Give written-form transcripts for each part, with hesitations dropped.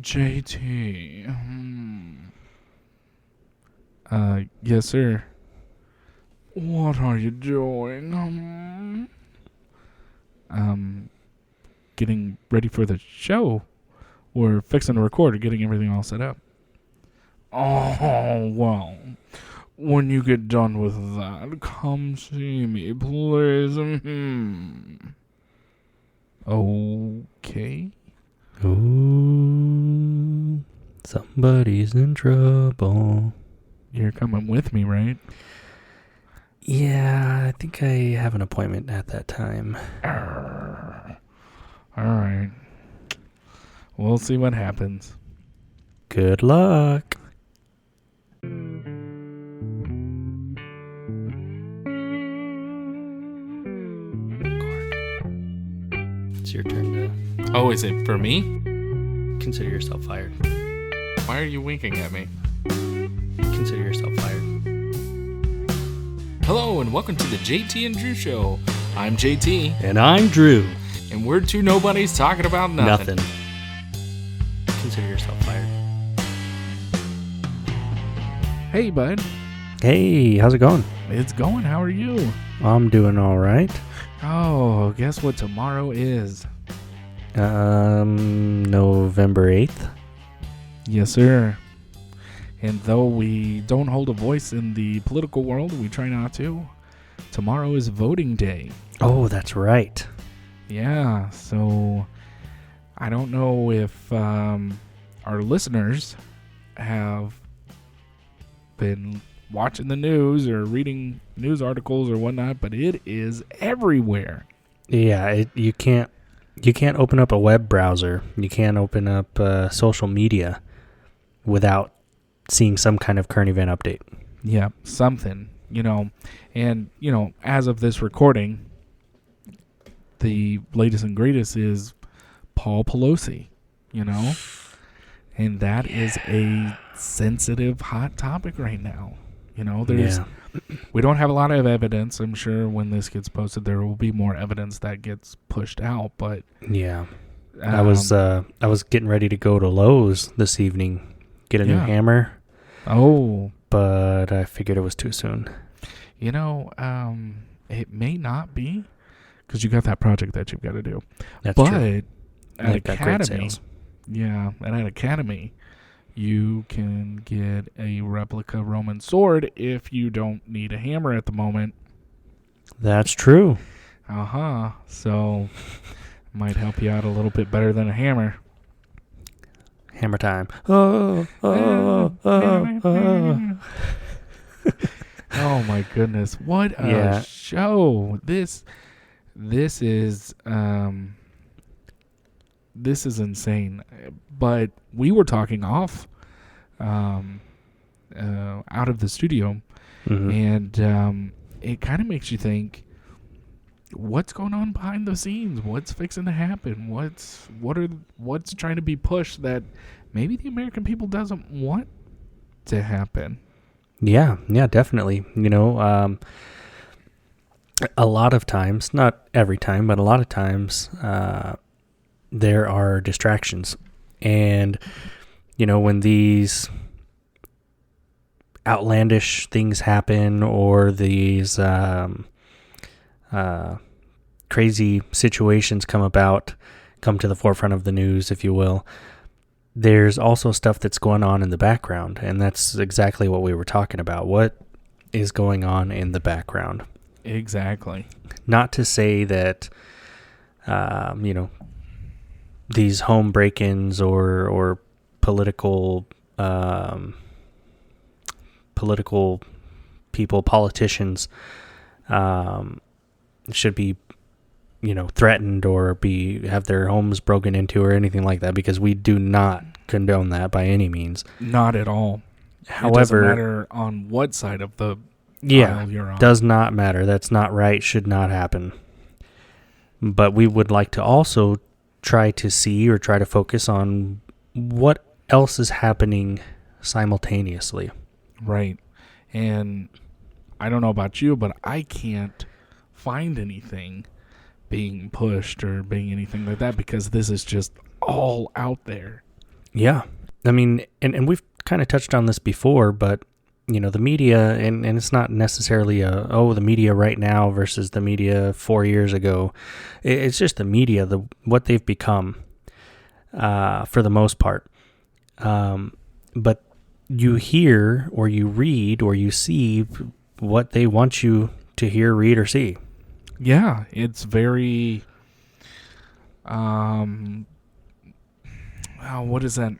JT. Yes, sir. What are you doing? Getting ready for the show. We're fixing to record, getting everything all set up. Oh, well. When you get done with that, come see me, please. Okay. Ooh, somebody's in trouble. You're coming with me, right? Yeah, I think I have an appointment at that time. All right. We'll see what happens. Good luck. It's your turn to Oh, is it for me? consider yourself fired. Why are you winking at me? Consider yourself fired. Hello, and welcome to the JT and Drew Show. I'm JT, And I'm Drew. and we're two nobodies talking about nothing. Consider yourself fired. Hey, bud. Hey, how's it going? It's going. How are you? I'm doing all right. Oh, guess what tomorrow is? November 8th. Yes, sir. And though we don't hold a voice in the political world, we try not to. Tomorrow is voting day. Oh, that's right. Yeah, so I don't know if our listeners have been watching the news or reading news articles or whatnot, but it is everywhere. Yeah, you can't open up a web browser. You can't open up social media without seeing some kind of current event update. Yeah, something, and, as of this recording, the latest and greatest is Paul Pelosi, and that is a sensitive, hot topic right now. We don't have a lot of evidence. I'm sure when this gets posted, there will be more evidence that gets pushed out, but Yeah. I was getting ready to go to Lowe's this evening, get a new hammer, but I figured it was too soon. It may not be, because you got that project that you've got to do. That's but true. at Got great Academy, sales. and at Academy, you can get a replica Roman sword if you don't need a hammer at the moment. That's true. So might help you out a little bit better than a hammer. Hammer time. Oh my goodness, what a show. This is insane. But we were talking off out of the studio, and it kind of makes you think, what's going on behind the scenes? What's fixing to happen? What's trying to be pushed that maybe the American people doesn't want to happen? Yeah, definitely. A lot of times, not every time, but a lot of times, there are distractions. And, when these outlandish things happen or these crazy situations come to the forefront of the news, if you will, there's also stuff that's going on in the background. And that's exactly what we were talking about. What is going on in the background? Exactly. Not to say that, these home break-ins or political people, politicians, should be, threatened or have their homes broken into or anything like that, because we do not condone that by any means. Not at all. However, it doesn't matter on what side of the aisle you're on. Does not matter. That's not right. Should not happen. But we would like to also try to see or try to focus on what else is happening simultaneously. Right. And I don't know about you, but I can't find anything being pushed or being anything like that, because this is just all out there. Yeah. I mean, and we've kind of touched on this before, but the media, and it's not necessarily the media right now versus the media 4 years ago. It's just the media, what they've become, for the most part. But you hear or you read or you see what they want you to hear, read, or see. Yeah, it's very, what is that?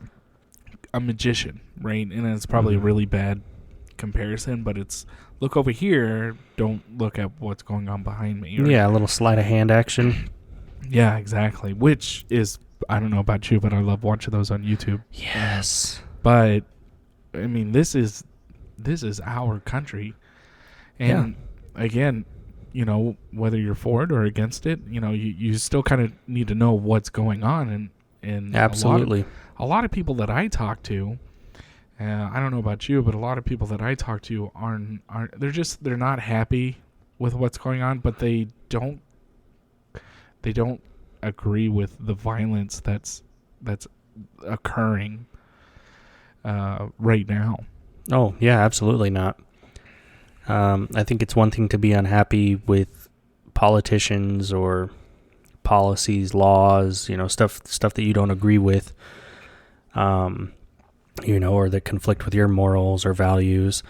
A magician, right? And it's probably a really bad comparison, but it's look over here, don't look at what's going on behind me. Yeah, a little sleight of hand action. Yeah, exactly. Which is, I don't know about you, but I love watching those on YouTube. Yes. But I mean, this is our country, and again, whether you're for it or against it, you still kind of need to know what's going on, and absolutely. A lot of people that I talk to, I don't know about you, but a lot of people that I talk to aren't they're not happy with what's going on, but they don't agree with the violence that's occurring right now. Oh yeah, absolutely not. I think it's one thing to be unhappy with politicians or policies, laws, stuff that you don't agree with, or that conflict with your morals or values.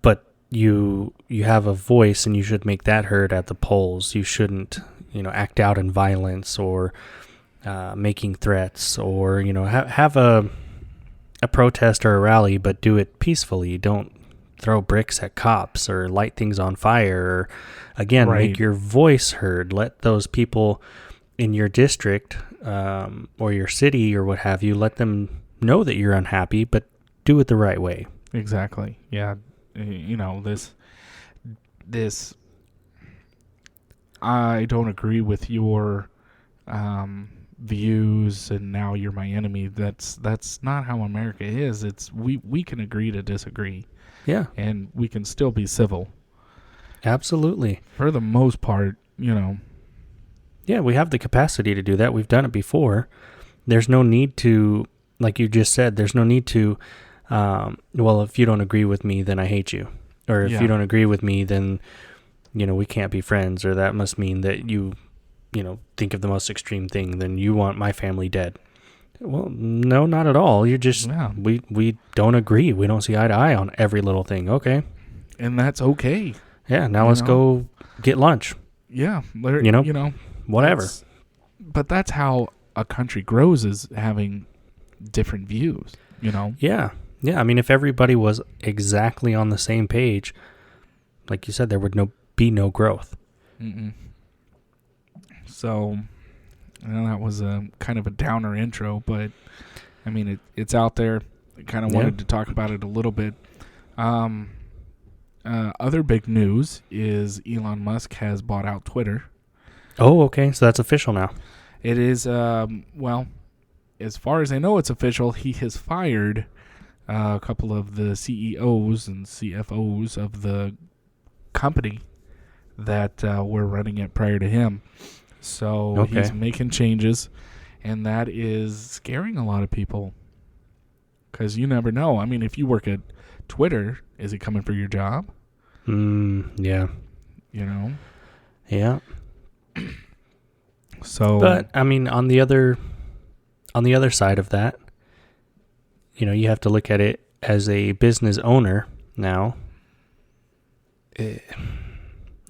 But you have a voice, and you should make that heard at the polls. You shouldn't, act out in violence or making threats, or have a protest or a rally, but do it peacefully. Don't throw bricks at cops or light things on fire, or again, make your voice heard. Let those people in your district or your city or what have you, let them know that you're unhappy, but do it the right way. Exactly. Yeah. This I don't agree with your views, and now you're my enemy. That's not how America is. It's we can agree to disagree. Yeah. And we can still be civil. Absolutely. For the most part, Yeah, we have the capacity to do that. We've done it before. There's no need to, like you just said, there's no need to, if you don't agree with me, then I hate you. Or if you don't agree with me, then, we can't be friends. Or that must mean that you think of the most extreme thing, then you want my family dead. Well, no, not at all. You're just, we don't agree. We don't see eye to eye on every little thing. Okay. And that's okay. Yeah, now let's go get lunch. Yeah. Whatever. But that's how a country grows, is having different views, Yeah. Yeah, I mean, if everybody was exactly on the same page, like you said, there would be no growth. Mm-mm. So, that was a kind of a downer intro, but I mean, it's out there. I kind of wanted to talk about it a little bit. Other big news is Elon Musk has bought out Twitter. Oh, okay. So that's official now. It is, as far as I know, it's official. He has fired a couple of the CEOs and CFOs of the company that were running it prior to him. So he's making changes, and that is scaring a lot of people, because you never know. I mean, if you work at Twitter, is it coming for your job? Yeah. Yeah. So, but I mean, on the other side of that, you have to look at it as a business owner now.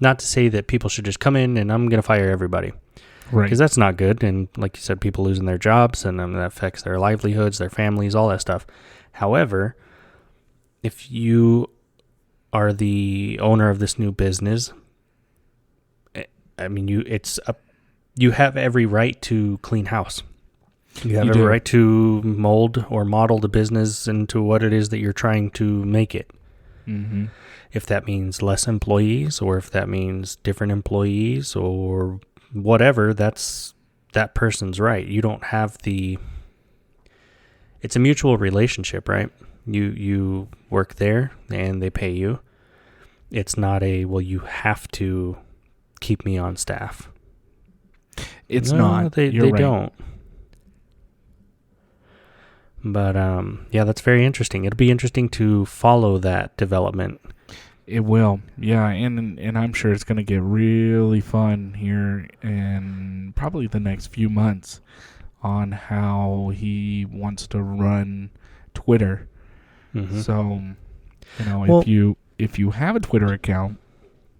Not to say that people should just come in and I'm going to fire everybody. Right. Because that's not good. And like you said, people losing their jobs, and that affects their livelihoods, their families, all that stuff. However, if you are the owner of this new business, I mean, you have every right to clean house. You have every right to mold or model the business into what it is that you're trying to make it. Mm-hmm. If that means less employees, or if that means different employees, or whatever, that's that person's right. You don't have it's a mutual relationship, right? You work there and they pay you. It's not you have to keep me on staff. It's not. They right. don't. But yeah, that's very interesting. It'll be interesting to follow that development. It will, yeah, and I'm sure it's going to get really fun here in probably the next few months on how he wants to run Twitter. Mm-hmm. So, Well, if you have a Twitter account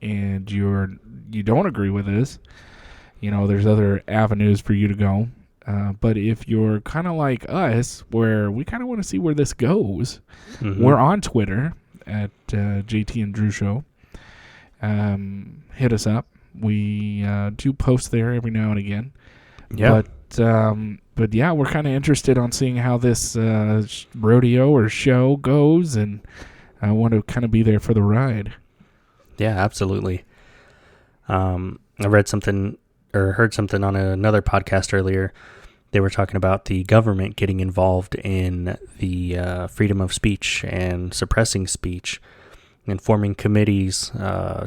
and you don't agree with this, there's other avenues for you to go. But if you're kind of like us, where we kind of want to see where this goes, we're on Twitter at JT and Drew Show. Hit us up. We do post there every now and again. Yeah. But yeah, we're kind of interested on seeing how this rodeo or show goes, and I want to kind of be there for the ride. Yeah, absolutely. I read something or heard something on another podcast earlier. They were talking about the government getting involved in the freedom of speech and suppressing speech and forming committees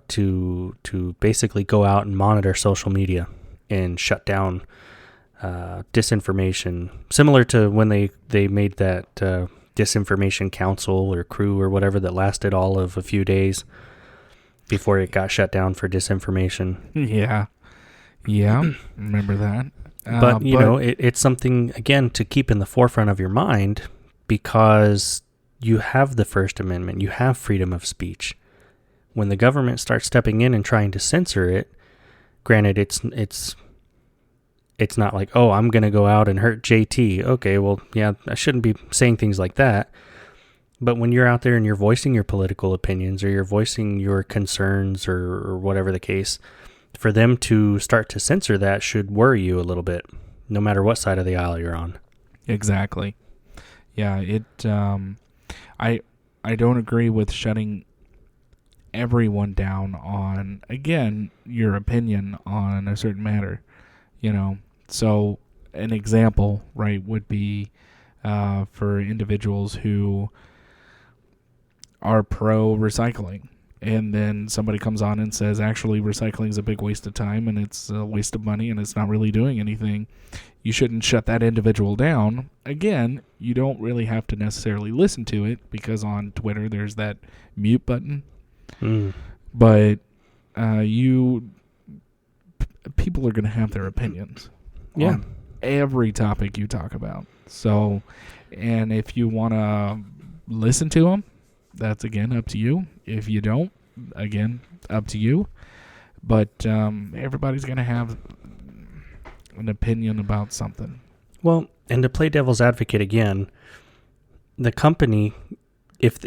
to basically go out and monitor social media and shut down disinformation, similar to when they made that disinformation council or crew or whatever that lasted all of a few days before it got shut down for disinformation. Yeah, remember that. But it's something, again, to keep in the forefront of your mind, because you have the First Amendment, you have freedom of speech. When the government starts stepping in and trying to censor it, granted, it's not like, oh, I'm going to go out and hurt JT. Okay, well, yeah, I shouldn't be saying things like that. But when you're out there and you're voicing your political opinions or you're voicing your concerns or whatever the case, for them to start to censor that should worry you a little bit, no matter what side of the aisle you're on. Exactly. Yeah, I don't agree with shutting everyone down on, again, your opinion on a certain matter, So an example, right, would be for individuals who are pro recycling. And then somebody comes on and says, actually, recycling is a big waste of time and it's a waste of money and it's not really doing anything. You shouldn't shut that individual down. Again, you don't really have to necessarily listen to it because on Twitter there's that mute button. But people are going to have their opinions on every topic you talk about. So, and if you want to listen to them, that's, again, up to you. If you don't, again, up to you. But everybody's going to have an opinion about something. Well, and to play devil's advocate again, the company, if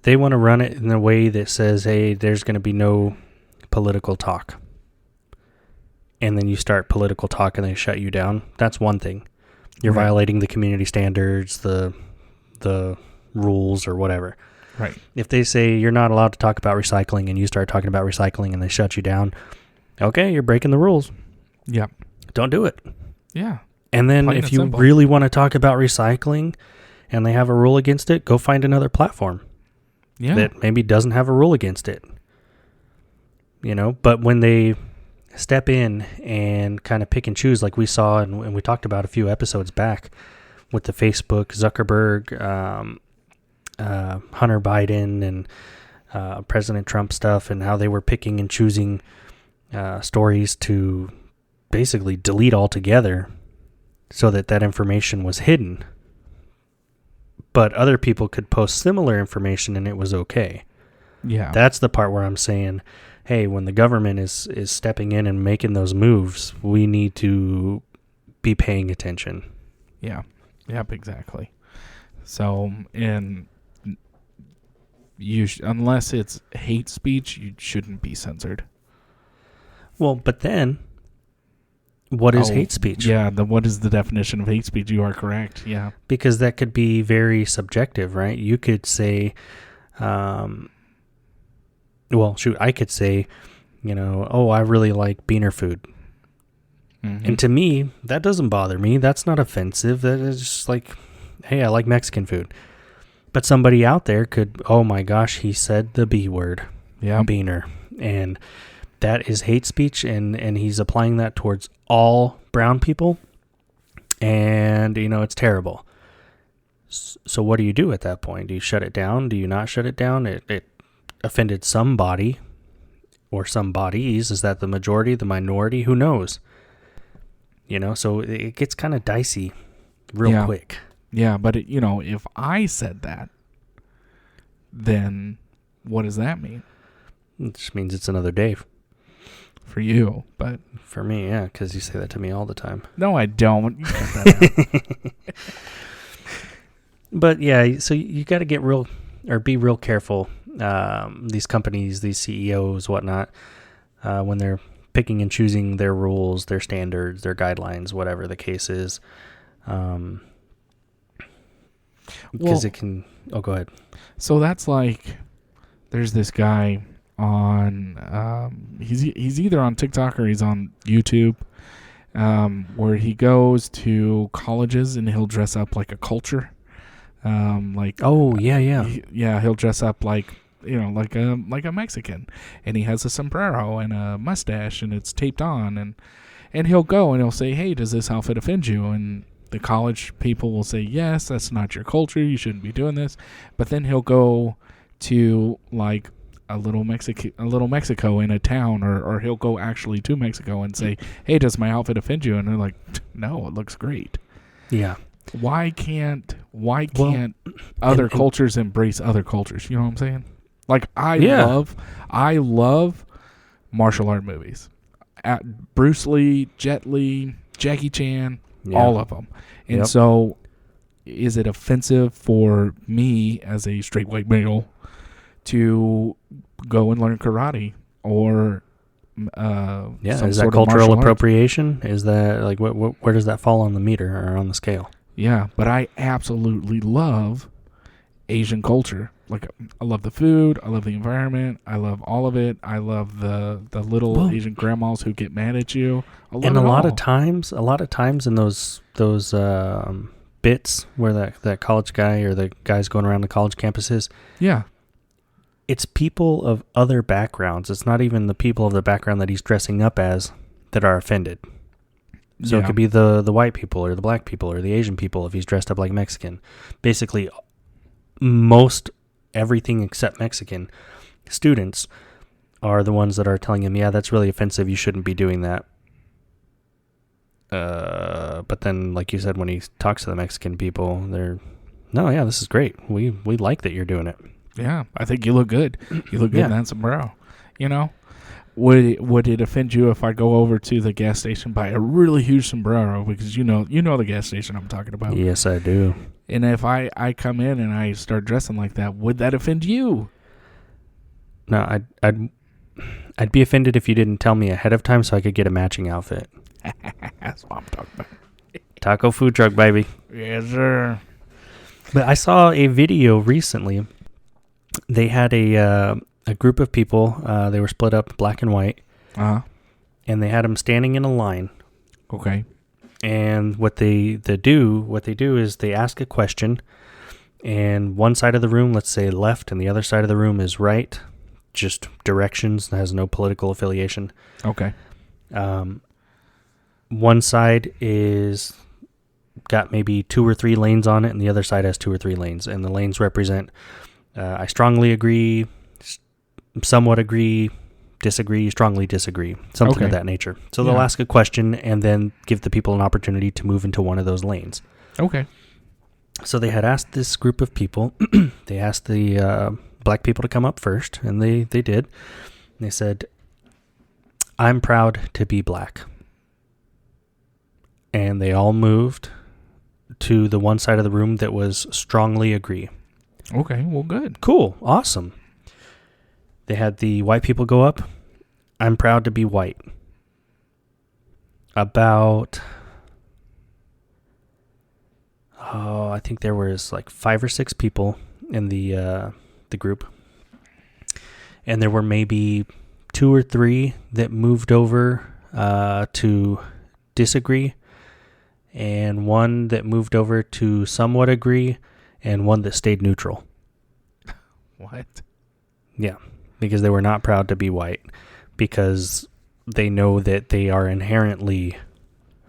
they want to run it in a way that says, hey, there's going to be no political talk, and then you start political talk and they shut you down, that's one thing. You're violating the community standards, the rules or whatever. Right. If they say you're not allowed to talk about recycling and you start talking about recycling and they shut you down, okay, you're breaking the rules. Yep. Don't do it. Yeah. And then if you really want to talk about recycling and they have a rule against it, go find another platform that maybe doesn't have a rule against it. But when they step in and kind of pick and choose, like we saw and we talked about a few episodes back with the Facebook, Zuckerberg, Hunter Biden and President Trump stuff, and how they were picking and choosing stories to basically delete altogether so that information was hidden. But other people could post similar information and it was okay. Yeah. That's the part where I'm saying, hey, when the government is stepping in and making those moves, we need to be paying attention. Yeah. Yep, exactly. So, and unless it's hate speech, you shouldn't be censored. Well, but then, what is hate speech? Yeah, what is the definition of hate speech? You are correct, yeah. Because that could be very subjective, right? You could say, I could say, I really like Beaner food. Mm-hmm. And to me, that doesn't bother me. That's not offensive. That is just like, hey, I like Mexican food. But somebody out there could, oh my gosh, he said the B word, Beaner. And that is hate speech, and he's applying that towards all brown people. And, it's terrible. So what do you do at that point? Do you shut it down? Do you not shut it down? It offended somebody or some bodies. Is that the majority, the minority? Who knows? So it gets kind of dicey real quick. Yeah, but if I said that, then what does that mean? It just means it's another day. For you, but... For me, yeah, because you say that to me all the time. No, I don't. You cut that out. But yeah, so you got to get be real careful. These companies, these CEOs, whatnot, when they're picking and choosing their rules, their standards, their guidelines, whatever the case is. Because it can... Oh, go ahead. So that's like, there's this guy on, he's either on TikTok or he's on YouTube, where he goes to colleges and he'll dress up like a culture. He'll dress up like a Mexican, and he has a sombrero and a mustache and it's taped on, and he'll go and he'll say, hey, does this outfit offend you? And the college people will say, yes, that's not your culture, you shouldn't be doing this. But then he'll go to like a little Mexico in a town, or he'll go actually to Mexico and say, hey, does my outfit offend you? And they're like, no, it looks great. Yeah. Why can't other cultures embrace other cultures? You know what I'm saying? Like, I love martial art movies. Bruce Lee, Jet Li, Jackie Chan, all of them. And so is it offensive for me as a straight white male to go and learn karate or is that cultural appropriation? Is that like where does that fall on the meter or on the scale? Yeah, but I absolutely love Asian culture. Like, I love the food, I love the environment, I love all of it. I love the little Asian grandmas who get mad at you. And a lot of times in those bits where that college guy or the guys going around the college campuses, it's people of other backgrounds. It's not even the people of the background that he's dressing up as that are offended. So it could be the white people or the black people or the Asian people if he's dressed up like Mexican. Basically, most everything except Mexican students are the ones that are telling him, yeah, that's really offensive, you shouldn't be doing that. But then, like you said, when he talks to the Mexican people, this is great. We like that you're doing it. Yeah, I think you look good. You look good in that sombrero. Would it offend you if I go over to the gas station, buy a really huge sombrero, because you know the gas station I'm talking about? Yes, I do. And if I come in and I start dressing like that, would that offend you? No, I'd be offended if you didn't tell me ahead of time so I could get a matching outfit. That's what I'm talking about. Taco food truck, baby. Yes, sir. But I saw a video recently. They had a group of people. They were split up black and white. Uh-huh. And they had them standing in a line. Okay. And what they do is they ask a question, and one side of the room, let's say left, and the other side of the room is right, just directions, has no political affiliation. Okay. One side is got maybe 2 or 3 lanes on it, and the other side has 2 or 3 lanes, and the lanes represent I strongly agree, somewhat agree, disagree, strongly disagree, something of that nature. So they'll ask a question and then give the people an opportunity to move into one of those lanes. Okay. So they had asked this group of people, they asked the black people to come up first, and they did. They said, I'm proud to be black. And they all moved to the one side of the room that was strongly agree. Okay, well, good. Cool, awesome. They had the white people go up. I'm proud to be white. About, I think there was like 5 or 6 people in the group. And there were maybe 2 or 3 that moved over to disagree. And 1 that moved over to somewhat agree. And 1 that stayed neutral. What? Yeah. Because they were not proud to be white, because they know that they are inherently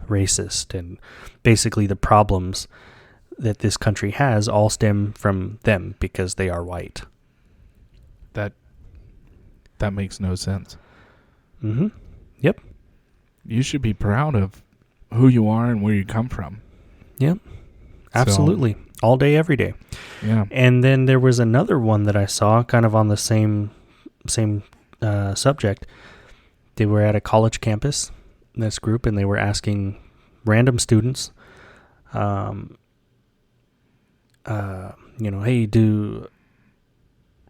racist, and basically the problems that this country has all stem from them because they are white. That makes no sense. Mm-hmm. Yep. You should be proud of who you are and where you come from. Yep. Absolutely. All day, every day. Yeah. And then there was another one that I saw kind of on the same subject. They were at a college campus, this group, and they were asking random students, hey,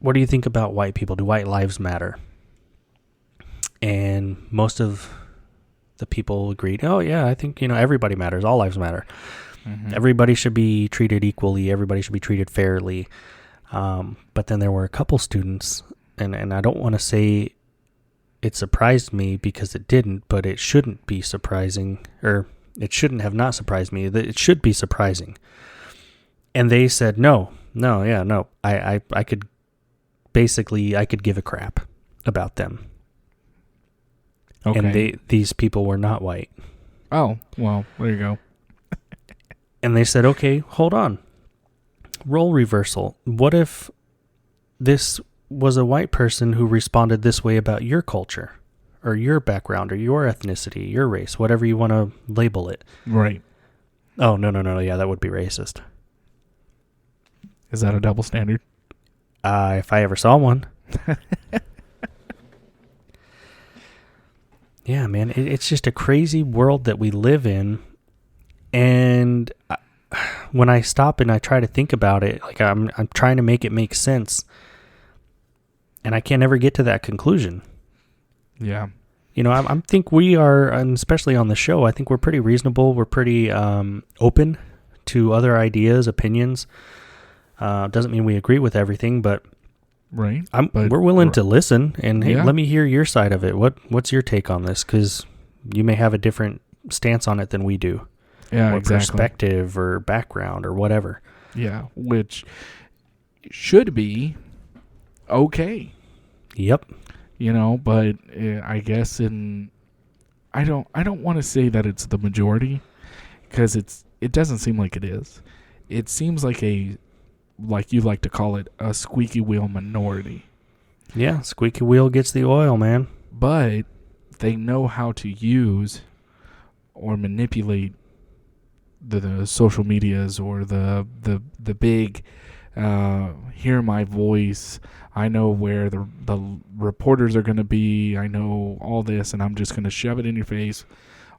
what do you think about white people? Do white lives matter? And most of the people agreed, oh, yeah, I think, everybody matters. All lives matter. Mm-hmm. Everybody should be treated equally. Everybody should be treated fairly. But then there were a couple students, and I don't want to say it surprised me because it didn't, but it shouldn't be surprising, or it shouldn't have not surprised me. It should be surprising. And they said, no. I could give a crap about them. Okay. And these people were not white. Oh, well, there you go. And they said, okay, hold on. Role reversal. What if this was a white person who responded this way about your culture or your background or your ethnicity, your race, whatever you want to label it? Right. Oh, no. Yeah, that would be racist. Is that a double standard? If I ever saw one. Yeah, man, it's just a crazy world that we live in. And when I stop and I try to think about it, like I'm trying to make it make sense, and I can't ever get to that conclusion. Yeah. I think we are, and especially on the show, I think we're pretty reasonable. We're pretty open to other ideas, opinions. Doesn't mean we agree with everything, but right. We're willing to listen. And hey, let me hear your side of it. What's your take on this? Because you may have a different stance on it than we do. Yeah, or exactly. Perspective or background or whatever. Yeah, which should be okay. Yep. But I guess I don't want to say that it's the majority, because it doesn't seem like it is. It seems like like you like to call it, a squeaky wheel minority. Yeah, squeaky wheel gets the oil, man. But they know how to use or manipulate the social medias or the big hear my voice. I know where the reporters are going to be. I know all this, and I'm just going to shove it in your face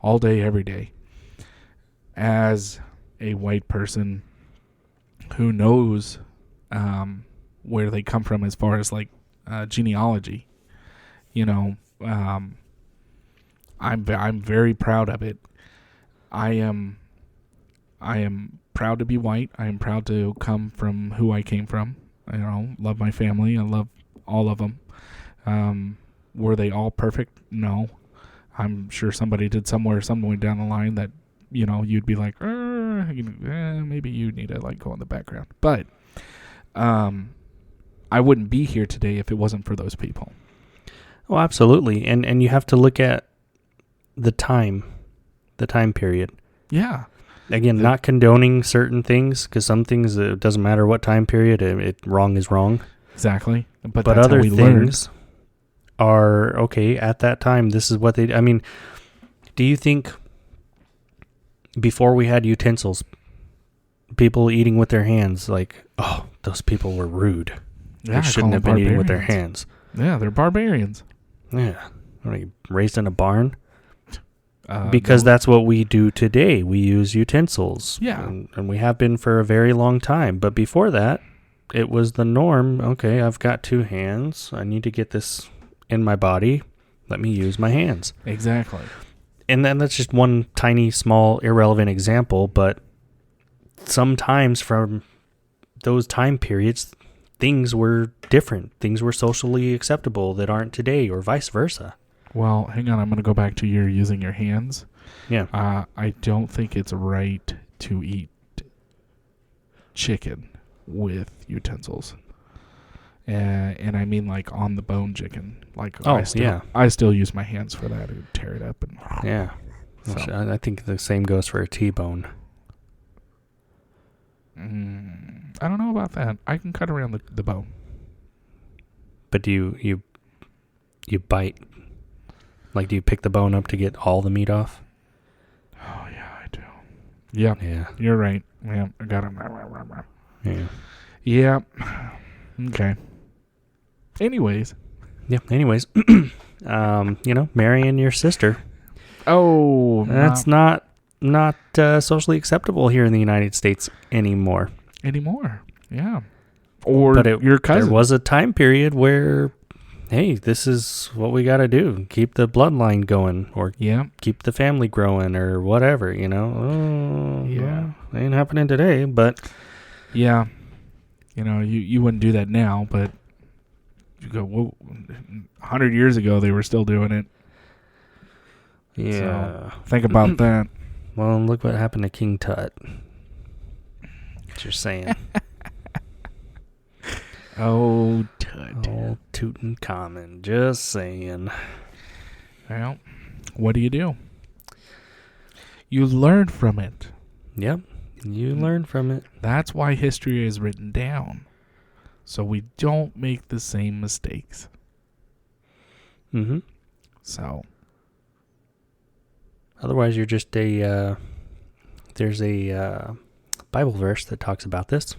all day, every day. As a white person who knows where they come from as far as like genealogy, I'm very proud of it. I am proud to be white. I am proud to come from who I came from. Love my family. I love all of them. Were they all perfect? No. I'm sure somebody did somewhere, some way down the line that, you'd be like, maybe you need to like go in the background. But I wouldn't be here today if it wasn't for those people. Oh, absolutely. And you have to look at the time period. Yeah. Again, not condoning certain things, because some things, it doesn't matter what time period, wrong is wrong. Exactly. But other things are, okay, at that time, this is what they... I mean, do you think before we had utensils, people eating with their hands, like, oh, those people were rude. Yeah, they shouldn't have been eating with their hands. Yeah, they're barbarians. Yeah. Are you raised in a barn? Because that's what we do today. We use utensils. Yeah. And we have been for a very long time. But before that, it was the norm. Okay, I've got two hands. I need to get this in my body. Let me use my hands. Exactly. And then that's just one tiny, small, irrelevant example. But sometimes from those time periods, things were different. Things were socially acceptable that aren't today, or vice versa. Well, hang on. I'm going to go back to your using your hands. Yeah. I don't think it's right to eat chicken with utensils. And I mean like on the bone chicken. Like I still use my hands for that and tear it up. And yeah. So. I think the same goes for a T-bone. I don't know about that. I can cut around the bone. But do you bite? Like, do you pick the bone up to get all the meat off? Oh, yeah, I do. Yeah, Yeah. you're right. Yeah, I got him. Yeah. Yeah. Okay. Anyways. Yeah. Anyways, marrying your sister. Oh, That's not socially acceptable here in the United States anymore. Yeah. Or But your cousin. There was a time period where, hey, this is what we got to do. Keep the bloodline going, or keep the family growing, or whatever, Oh, yeah. Well, ain't happening today, but. Yeah. You wouldn't do that now, but you go, 100 years ago, they were still doing it. Yeah. So, think about that. Well, look what happened to King Tut. What you're saying. Oh, Tut. Oh, Tutankhamun. Just saying. Well, what do? You learn from it. Yep. You learn from it. That's why history is written down. So we don't make the same mistakes. Mm-hmm. So. Otherwise, you're just there's a Bible verse that talks about this.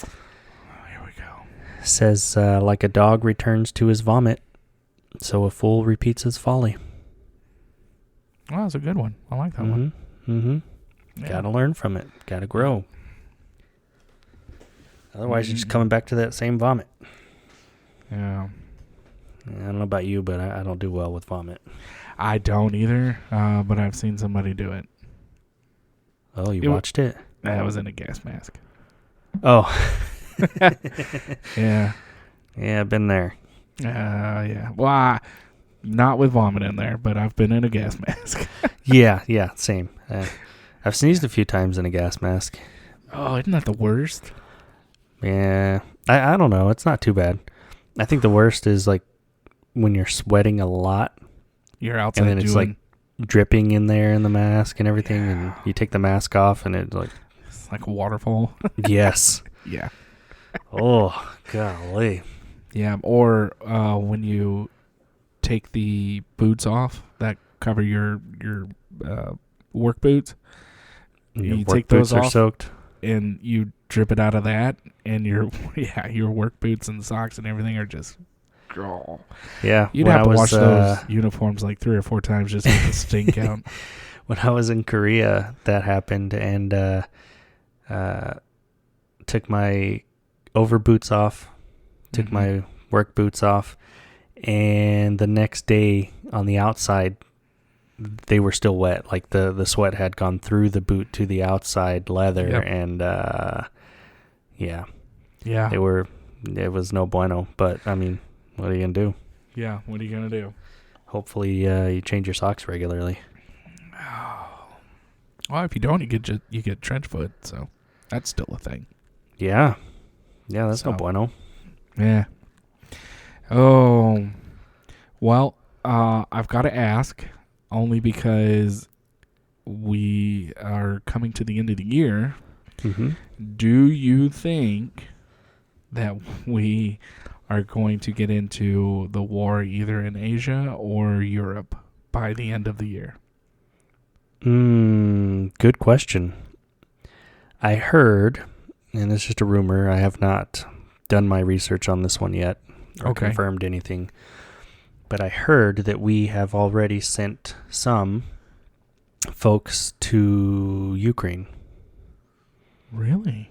Here we go. It says, like a dog returns to his vomit, so a fool repeats his folly. Well, that's a good one. I like that one. Mm-hmm. Yeah. Gotta learn from it. Gotta grow. Otherwise, you're just coming back to that same vomit. Yeah. I don't know about you, but I don't do well with vomit. I don't either, but I've seen somebody do it. Oh, you watched it? That was in a gas mask. Oh. Yeah. Yeah, I've been there. Yeah. Well, not with vomit in there, but I've been in a gas mask. Yeah, same. I've sneezed a few times in a gas mask. Oh, isn't that the worst? Yeah. I don't know. It's not too bad. I think the worst is like when you're sweating a lot. You're outside and then it's like dripping in there in the mask and everything, and you take the mask off and it's like a waterfall. Yes. Yeah. Oh, golly. Yeah, or when you take the boots off that cover your work boots. You take those off, soaked, and you drip it out of that, and your work boots and socks and everything are just. Oh. Yeah, you'd have to wash those uniforms like 3 or 4 times just to get the stink out. When I was in Korea, that happened, and took my over boots off, took my work boots off, and the next day on the outside, they were still wet. Like the sweat had gone through the boot to the outside leather, and it was no bueno. But I mean, what are you gonna do? Yeah, what are you gonna do? Hopefully, you change your socks regularly. Oh. Well, if you don't, you get trench foot, so that's still a thing. Yeah, that's no bueno. Yeah. Oh, well, I've got to ask, only because we are coming to the end of the year. Mm-hmm. Do you think that we are going to get into the war either in Asia or Europe by the end of the year? Good question. I heard, and it's just a rumor, I have not done my research on this one yet or confirmed anything, but I heard that we have already sent some folks to Ukraine. Really?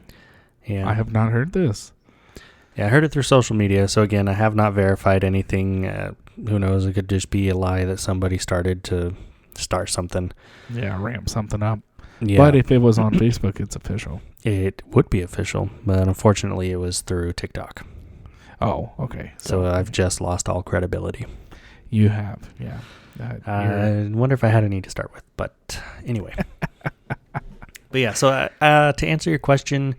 Yeah. I have not heard this. Yeah, I heard it through social media. So again, I have not verified anything. Who knows? It could just be a lie that somebody started to start something. Yeah, ramp something up. Yeah. But if it was on Facebook, it's official. It would be official, but unfortunately it was through TikTok. Oh, okay. So I've just lost all credibility. You have, yeah. I wonder if I had any to start with, but anyway. But yeah, so to answer your question,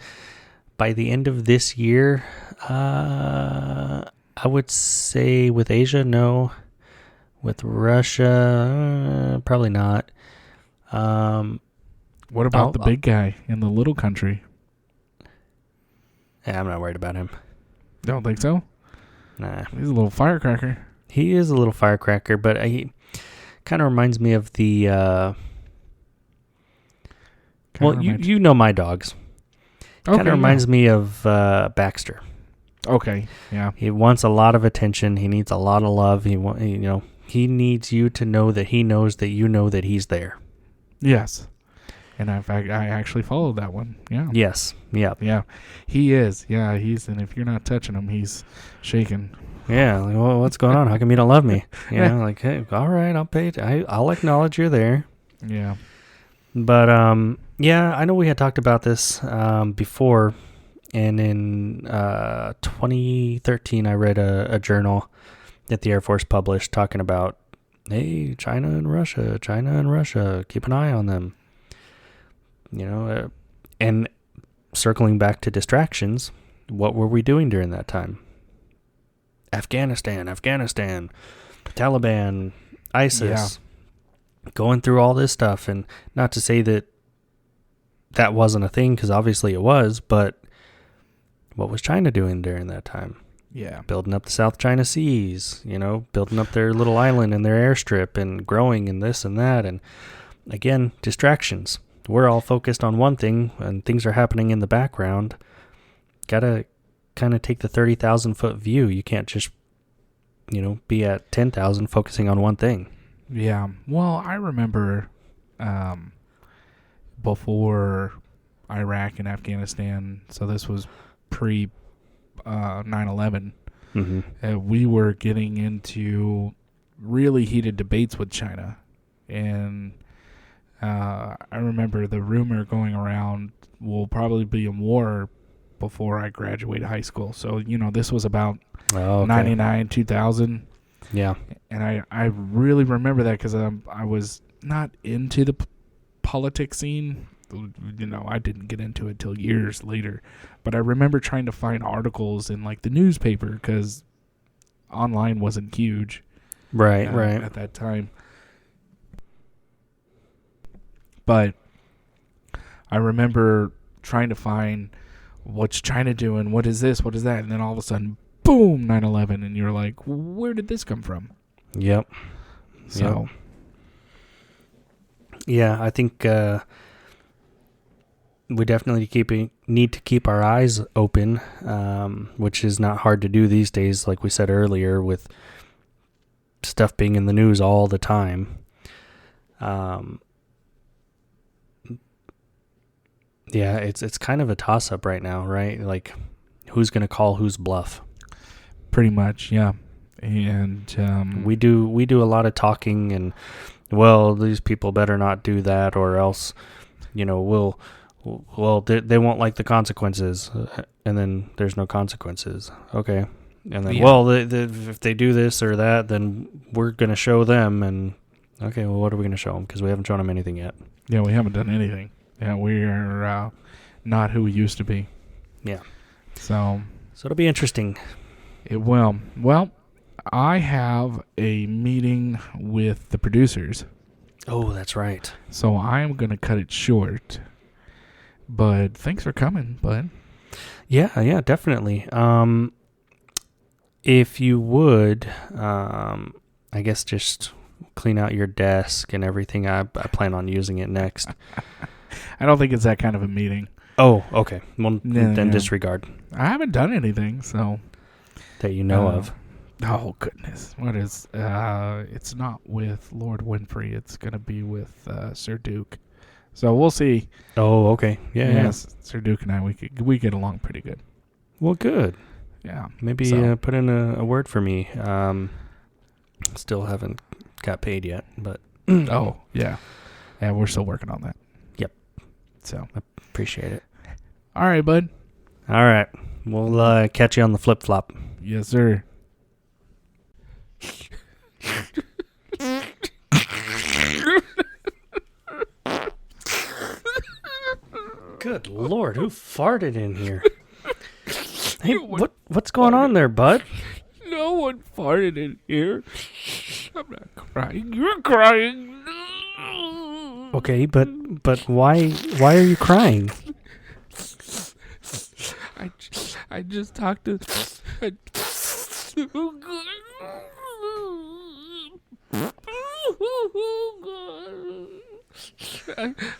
by the end of this year, I would say with Asia, no. With Russia, probably not. What about the big guy in the little country? Yeah, I'm not worried about him. Don't think so? Nah. He's a little firecracker. He is a little firecracker, but he kind of reminds me of the... you know my dogs. Kind of reminds me of Baxter. Okay, yeah. He wants a lot of attention. He needs a lot of love. He needs you to know that he knows that you know that he's there. Yes. And in fact, I actually followed that one. Yeah. Yes. Yeah. Yeah. He is. Yeah, and if you're not touching him, he's shaking. Yeah. Like, well, what's going on? How come you don't love me? Like, hey, all right, I'll acknowledge you're there. Yeah. But, yeah, I know we had talked about this before. And in 2013, I read a journal that the Air Force published talking about, hey, China and Russia, keep an eye on them. And circling back to distractions, what were we doing during that time? Afghanistan, Taliban, ISIS, going through all this stuff. And not to say that wasn't a thing, because obviously it was, but what was China doing during that time? Yeah. Building up the South China Seas, building up their little island and their airstrip and growing and this and that. And again, distractions. We're all focused on one thing and things are happening in the background. Got to kind of take the 30,000 foot view. You can't just, be at 10,000 focusing on one thing. Yeah. Well, I remember before Iraq and Afghanistan, so this was pre 9/11, we were getting into really heated debates with China. And I remember the rumor going around, we'll probably be in war before I graduate high school. So, this was about 99, 2000. Yeah. And I really remember that because I was not into the politics scene. I didn't get into it till years later. But I remember trying to find articles in like the newspaper because online wasn't huge. Right. At that time. But I remember trying to find what's China doing, what is this, what is that, and then all of a sudden, boom, 9/11, and you're like, where did this come from? Yep. So, yeah, I think we definitely need to keep our eyes open, which is not hard to do these days, like we said earlier, with stuff being in the news all the time. Yeah, it's kind of a toss-up right now, right? Like, who's going to call whose bluff? Pretty much, yeah. And we do a lot of talking, and these people better not do that, or else, they won't like the consequences, and then there's no consequences. Okay, and then if they do this or that, then we're going to show them, and okay, well, what are we going to show them? Because we haven't shown them anything yet. Yeah, we haven't done anything. Yeah, we are not who we used to be. Yeah. So it'll be interesting. It will. Well, I have a meeting with the producers. Oh, that's right. So I'm going to cut it short. But thanks for coming, bud. Yeah, definitely. If you would, I guess just clean out your desk and everything. I plan on using it next. I don't think it's that kind of a meeting. Oh, okay. Well, then disregard. I haven't done anything, so. That you know of. Oh, goodness. What is, it's not with Lord Winfrey. It's going to be with Sir Duke. So we'll see. Oh, okay. Yeah. Yes, Sir Duke and I, we get along pretty good. Well, good. Yeah. Maybe put in a word for me. Still haven't got paid yet, but. Oh, yeah. Yeah, we're still working on that. Yep. So. Appreciate it. All right, bud. All right. We'll catch you on the flip-flop. Yes, sir. Good Lord, who farted in here? Hey, what's going on there, bud? No one farted in here. I'm not crying. You're crying. Okay, but why are you crying? I just talked to.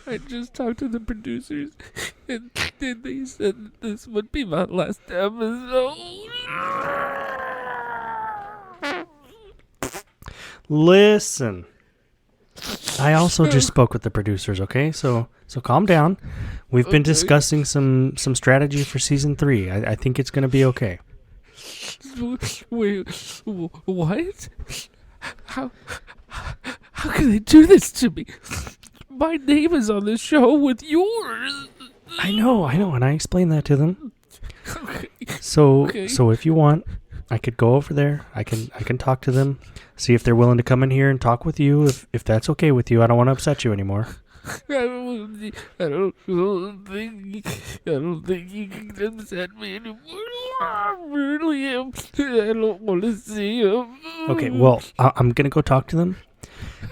I just talked to the producers, and they said this would be my last episode. Listen, I also just spoke with the producers. Okay, so calm down. We've been discussing some strategy for season 3. I think it's gonna be okay. Wait, what? How can they do this to me? My name is on the show with yours. I know, and I explained that to them. Okay. So if you want, I could go over there. I can talk to them, see if they're willing to come in here and talk with you. If that's okay with you, I don't want to upset you anymore. I don't think you can upset me anymore. I really am. I don't want to see him. Okay, well, I'm gonna go talk to them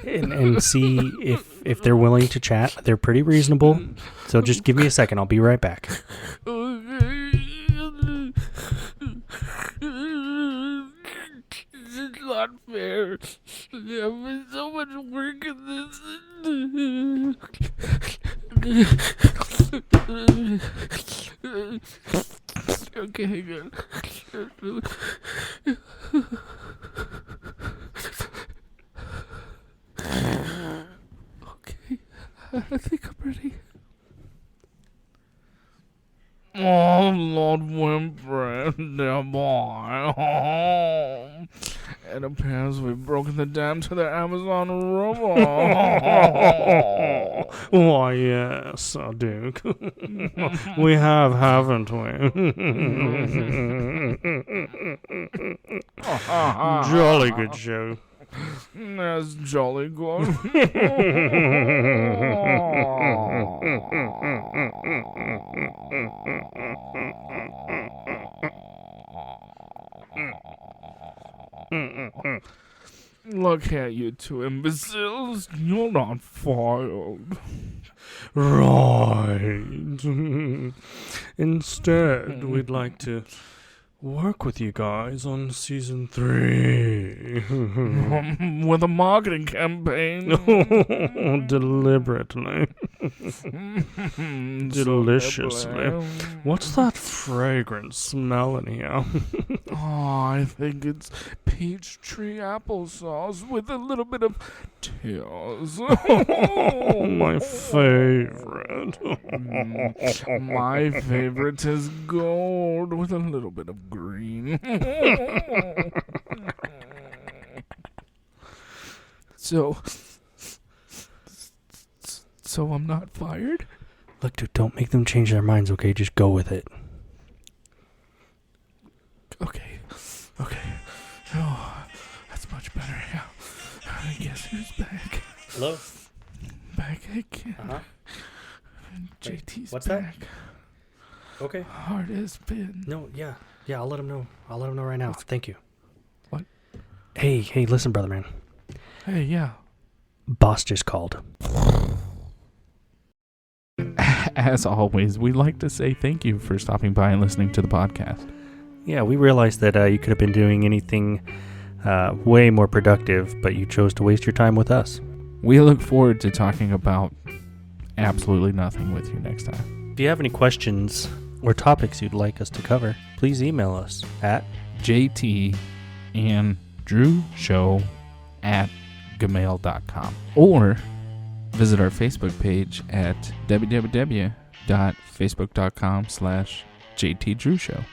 and see if they're willing to chat. They're pretty reasonable, so just give me a second. I'll be right back. It's not fair. There was so much work in this. Okay, good. Okay, I think I'm ready. Oh, Lord Whimpering, dear boy. It appears we've broken the dam to the Amazon River. Why, yes, Duke. We have, haven't we? Jolly good show. That's jolly good. Look at you two imbeciles. You're not fired. Right. Instead, we'd like to work with you guys on season 3. With a marketing campaign. Deliberately. Deliciously. What's that fragrant smell in here? Oh, I think it's peach tree applesauce with a little bit of tears. Oh, my favorite. My favorite is gold with a little bit of green. So I'm not fired? Look, dude, don't make them change their minds, okay? Just go with it. Okay. Oh, that's much better. Yeah. I guess who's back? Hello? Back again. Uh-huh. JT's what's back. that? Okay. Hard as been. No, yeah, I'll let him know. I'll let him know right now. Thank you. What? Hey, listen, brother man. Hey, yeah. Boss just called. As always, we'd like to say thank you for stopping by and listening to the podcast. Yeah, we realized that you could have been doing anything way more productive, but you chose to waste your time with us. We look forward to talking about absolutely nothing with you next time. If you have any questions or topics you'd like us to cover, please email us at jtandrewshow@gmail.com or visit our Facebook page at www.facebook.com/JTDrewShow.